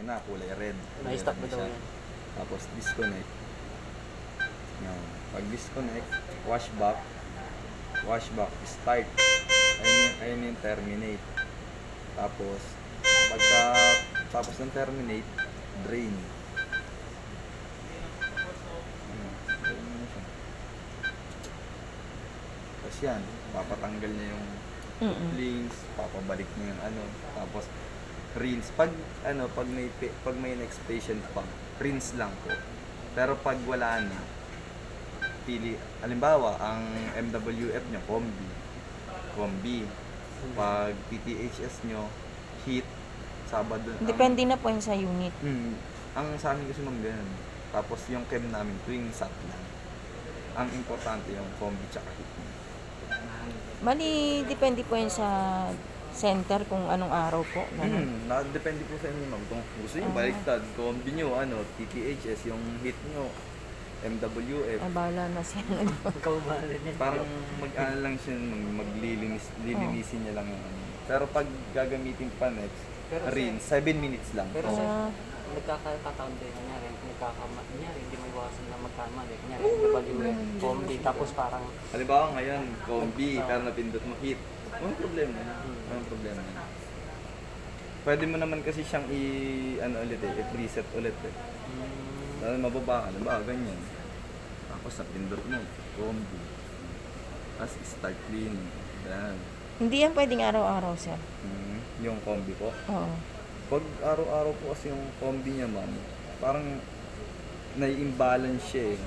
na, kulay red. Na-stop Kulay ba daw siya. yan? Tapos disconnect. Yan. Pag disconnect, wash back, start. Ayun yung terminate. Tapos, tapos ng terminate, drain. Drain mo na siya. Tapos yan, papatanggal niya yung links, papabalik niya yung ano, tapos rinse. Pag may next patient pa, rinse lang po. Pero pag wala na, halimbawa, ang MWF nyo, combi. Pag PTHS nyo, heat, Sabado. Depende na po yun sa unit. Ang sa amin kasi ma'am ganun. Tapos yung chem namin, tuwing SAT lang. Ang importante yung combi tsaka heat. Bali, depende po yun sa center kung anong araw po. Depende po sa inyo ma'am. Kung gusto nyo, baliktad. Combi nyo, TTHS, yung heat nyo, MWF. Bahala na siya. Ikaw ba rin yan? Parang lang siya, lilinisin niya lang yung ano. Pero pag gagamitin pa next, rinse, 7 minutes lang. Pero nagkakataon din, kunyari, hindi mo iwasan na magkamali. Kunyari, MWF, combi, tapos parang... Halimbawa ngayon, combi, pero napindot mo heat. Walang problema na. Walang problema na. Pwede mo naman kasi siyang i-reset ulit eh. Dahil mababa ka, halimbawa ganyan. Tapos napindot mo, combi. Tapos start cleaning. Yan. Hindi yan pwedeng araw-araw, sir. Yung combi po. Oo. Pag araw-araw po kasi yung combi niya ma'am, parang nai-imbalance siya eh.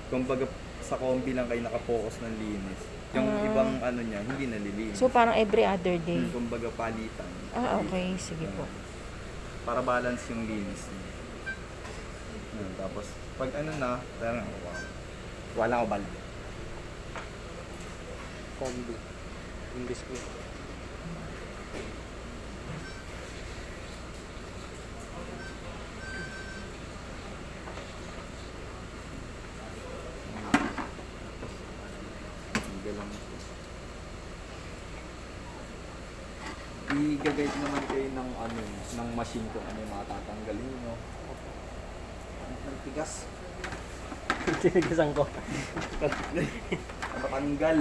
Kumbaga sa combi lang kayo nakafocus ng linis. Yung ibang niya, hindi nalilinis. So, parang every other day. Kumbaga palitan. Okay. Sige po. Para balance yung linis niya. Tapos, pag parang wala ko balde. Combi. Yung biscuit. I-guide naman kayo ng machine kung ano yung mga tatanggalin nyo. Ang tigas. Tinigisan ko. Patanggal.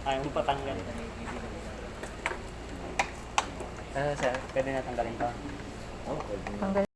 Ayaw mo patanggal. Sir, pwede na tanggalin to? Oh, pwede. Tanggal